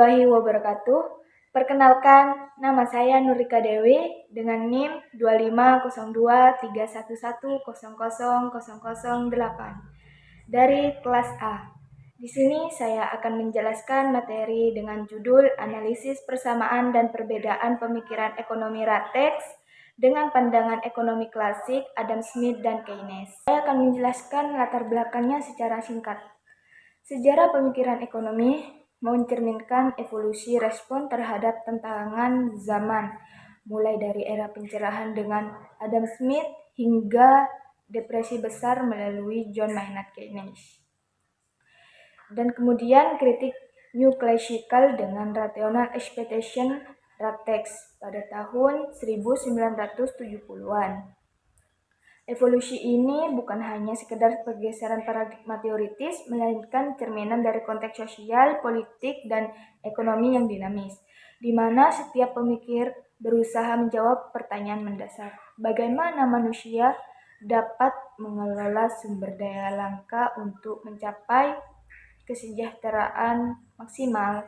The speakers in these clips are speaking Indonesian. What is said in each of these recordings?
warahmatullahi wabarakatuh. Perkenalkan, nama saya Nurika Dewi dengan NIM 250231100008 dari kelas A. Di sini saya akan menjelaskan materi dengan judul Analisis Persamaan dan Perbedaan Pemikiran Ekonomi Ratex dengan Pandangan Ekonomi Klasik Adam Smith dan Keynes. Saya akan menjelaskan latar belakangnya secara singkat. Sejarah pemikiran ekonomi mencerminkan evolusi respon terhadap tantangan zaman, mulai dari era pencerahan dengan Adam Smith hingga depresi besar melalui John Maynard Keynes. Dan kemudian kritik New Classical dengan Rational Expectation Ratex pada tahun 1970-an. Evolusi ini bukan hanya sekedar pergeseran paradigma teoritis, melainkan cerminan dari konteks sosial, politik, dan ekonomi yang dinamis, di mana setiap pemikir berusaha menjawab pertanyaan mendasar. Bagaimana manusia dapat mengelola sumber daya langka untuk mencapai kesejahteraan maksimal?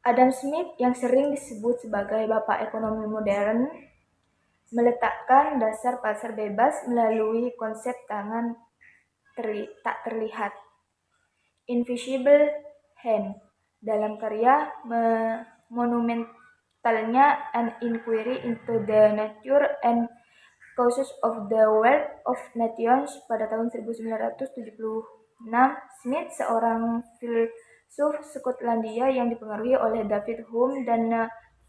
Adam Smith, yang sering disebut sebagai bapak ekonomi modern, meletakkan dasar pasar bebas melalui konsep tangan tak terlihat, invisible hand, dalam karya monumentalnya An Inquiry into the Nature and Causes of the Wealth of Nations pada tahun 1976. Smith, seorang filsuf Skotlandia yang dipengaruhi oleh David Hume dan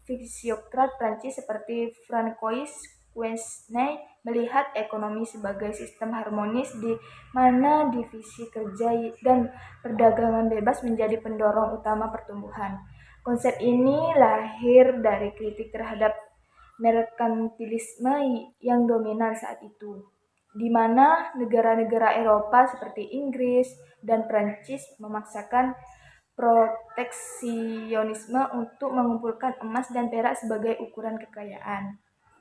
fisiokrat Prancis seperti Francois Quesnay, melihat ekonomi sebagai sistem harmonis di mana divisi kerja dan perdagangan bebas menjadi pendorong utama pertumbuhan. Konsep ini lahir dari kritik terhadap merkantilisme yang dominan saat itu, di mana negara-negara Eropa seperti Inggris dan Prancis memaksakan proteksionisme untuk mengumpulkan emas dan perak sebagai ukuran kekayaan.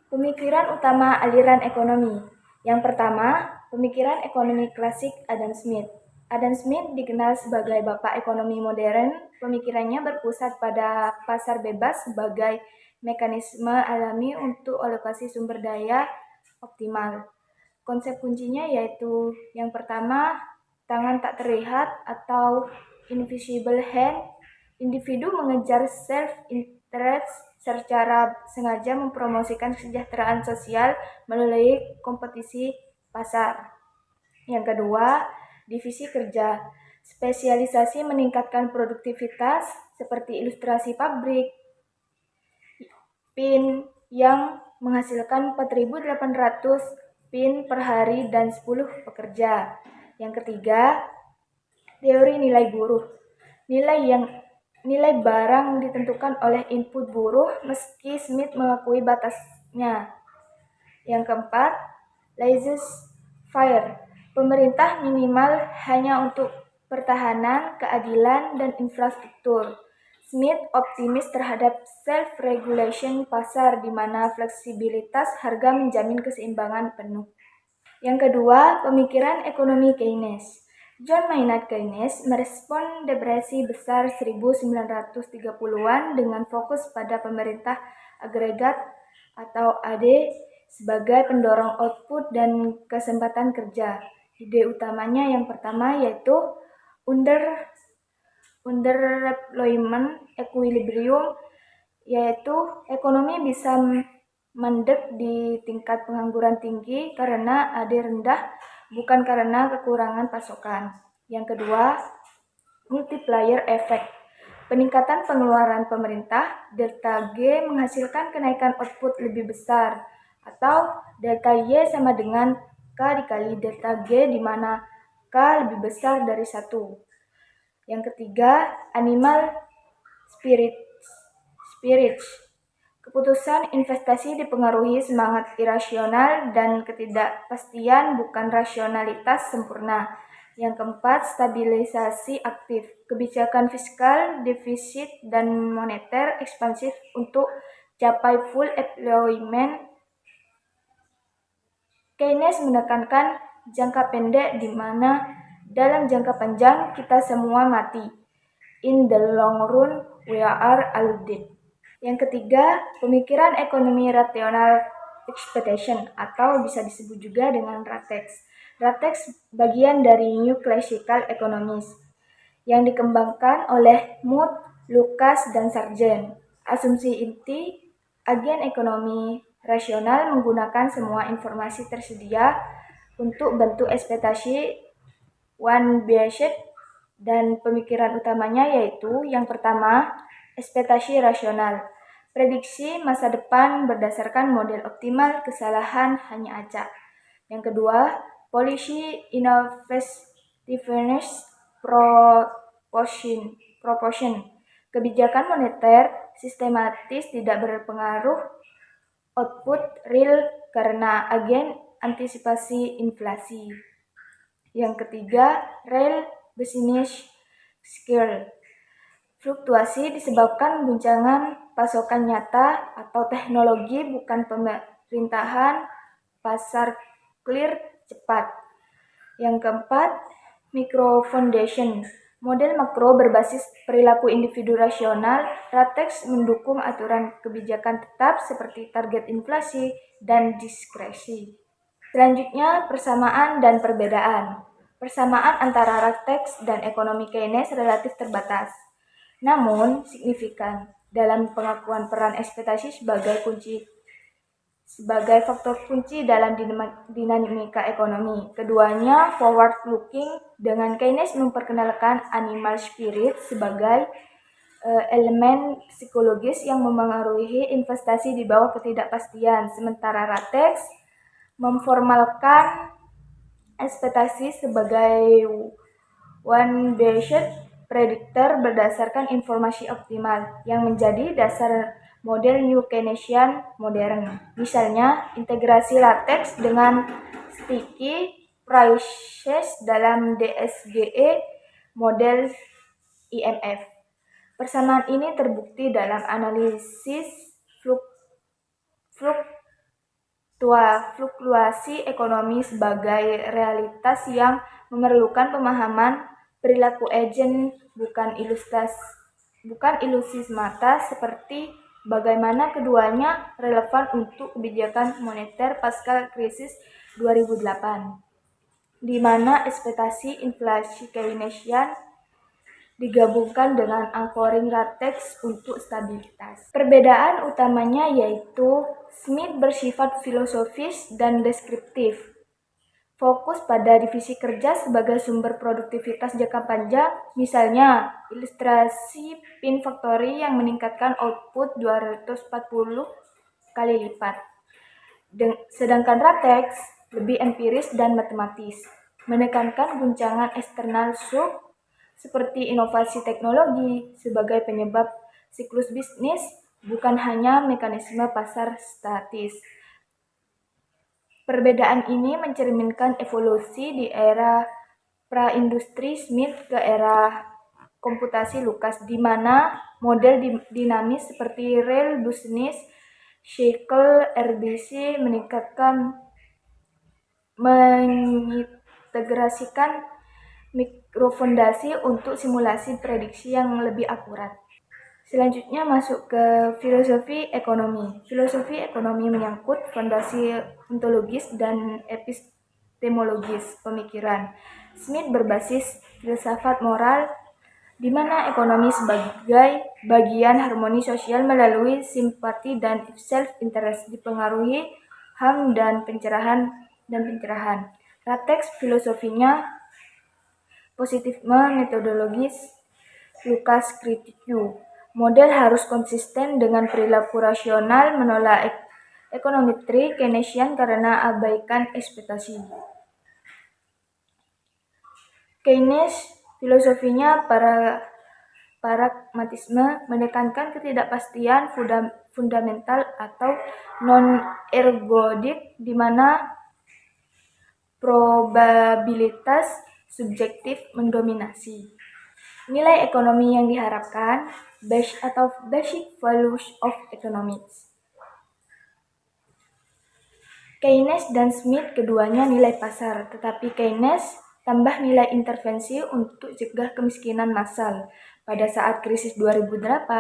Pemikiran utama aliran ekonomi. Yang pertama, pemikiran ekonomi klasik Adam Smith. Adam Smith dikenal sebagai bapak ekonomi modern. Pemikirannya berpusat pada pasar bebas sebagai mekanisme alami untuk alokasi sumber daya optimal. Konsep kuncinya yaitu yang pertama, tangan tak terlihat atau invisible hand. Individu mengejar self-interest secara sengaja mempromosikan kesejahteraan sosial melalui kompetisi pasar. Yang kedua, divisi kerja. Spesialisasi meningkatkan produktivitas seperti ilustrasi pabrik pin yang menghasilkan 4.800 pin per hari dan 10 pekerja. Yang ketiga, teori nilai buruh. Nilai barang ditentukan oleh input buruh meski Smith mengakui batasnya. Yang keempat, laissez-faire. Pemerintah minimal hanya untuk pertahanan, keadilan, dan infrastruktur. Smith optimis terhadap self-regulation pasar di mana fleksibilitas harga menjamin keseimbangan penuh. Yang kedua, pemikiran ekonomi Keynes. John Maynard Keynes merespon depresi besar 1930-an dengan fokus pada pemerintah agregat atau AD sebagai pendorong output dan kesempatan kerja. Ide utamanya yang pertama yaitu underemployment equilibrium, yaitu ekonomi bisa mandek di tingkat pengangguran tinggi karena AD rendah, bukan karena kekurangan pasokan. Yang kedua, multiplier effect. Peningkatan pengeluaran pemerintah, delta G menghasilkan kenaikan output lebih besar, atau delta Y sama dengan K dikali delta G di mana K lebih besar dari 1. Yang ketiga, animal spirits. Keputusan investasi dipengaruhi semangat irasional dan ketidakpastian, bukan rasionalitas sempurna. Yang keempat, stabilisasi aktif. Kebijakan fiskal, defisit, dan moneter ekspansif untuk capai full employment. Keynes menekankan jangka pendek di mana dalam jangka panjang kita semua mati. In the long run, we are all dead. Yang ketiga, pemikiran ekonomi rational expectation atau bisa disebut juga dengan RATEX. RATEX bagian dari New Classical Economics yang dikembangkan oleh Mood, Lucas, dan Sargent. Asumsi inti, agen ekonomi rasional menggunakan semua informasi tersedia untuk bentuk ekspektasi one-biased dan pemikiran utamanya yaitu yang pertama, ekspektasi rasional. Prediksi masa depan berdasarkan model optimal, kesalahan hanya acak. Yang kedua, policy ineffectiveness proportion. Kebijakan moneter sistematis tidak berpengaruh output real karena agen antisipasi inflasi. Yang ketiga, real business skill. Fluktuasi disebabkan guncangan pasokan nyata atau teknologi bukan pemerintahan pasar clear cepat. Yang keempat, micro foundation. Model makro berbasis perilaku individu rasional, RATEX mendukung aturan kebijakan tetap seperti target inflasi dan diskresi. Selanjutnya, persamaan dan perbedaan. Persamaan antara RATEX dan ekonomi Keynes relatif terbatas, namun signifikan dalam pengakuan peran ekspektasi sebagai faktor kunci dalam dinamika ekonomi. Keduanya forward-looking, dengan Keynes memperkenalkan animal spirit sebagai elemen psikologis yang memengaruhi investasi di bawah ketidakpastian, sementara RATEX memformalkan ekspektasi sebagai one-biased predictor berdasarkan informasi optimal yang menjadi dasar model New Keynesian modern. Misalnya, integrasi LaTeX dengan sticky prices dalam DSGE model IMF. Persamaan ini terbukti dalam analisis fluktuasi ekonomi sebagai realitas yang memerlukan pemahaman perilaku agen bukan ilusi semata, seperti bagaimana keduanya relevan untuk kebijakan moneter pasca krisis 2008, di mana ekspektasi inflasi Keynesian digabungkan dengan anchoring RATEX untuk stabilitas. Perbedaan utamanya yaitu Smith bersifat filosofis dan deskriptif, fokus pada divisi kerja sebagai sumber produktivitas jangka panjang, misalnya ilustrasi Pin Factory yang meningkatkan output 240 kali lipat. Sedangkan RATEX lebih empiris dan matematis, menekankan guncangan eksternal shock seperti inovasi teknologi sebagai penyebab siklus bisnis, bukan hanya mekanisme pasar statis. Perbedaan ini mencerminkan evolusi di era pra-industri Smith ke era komputasi Lucas, di mana model dinamis seperti real business cycle RBC mengintegrasikan mikrofondasi untuk simulasi prediksi yang lebih akurat. Selanjutnya masuk ke filosofi ekonomi. Filosofi ekonomi menyangkut fondasi ontologis dan epistemologis pemikiran. Smith berbasis filsafat moral, di mana ekonomi sebagai bagian harmoni sosial melalui simpati dan self-interest dipengaruhi HAM dan pencerahan. RATEX filosofinya positifme metodologis, Lucas Critique. Model harus konsisten dengan perilaku rasional, menolak ekonometri Keynesian karena abaikan ekspektasi. Keynes filosofinya pragmatisme, menekankan ketidakpastian fundamental atau non-ergodik, di mana probabilitas subjektif mendominasi. Nilai ekonomi yang diharapkan, basic values of economics. Keynes dan Smith keduanya nilai pasar, tetapi Keynes tambah nilai intervensi untuk cegah kemiskinan massal Pada saat krisis 2008,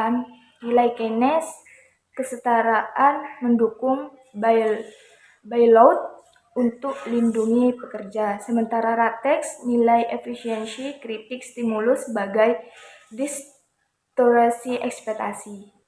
nilai Keynes kesetaraan mendukung bailout untuk lindungi pekerja, sementara Ratex nilai efisiensi kritik stimulus sebagai distorsi ekspektasi.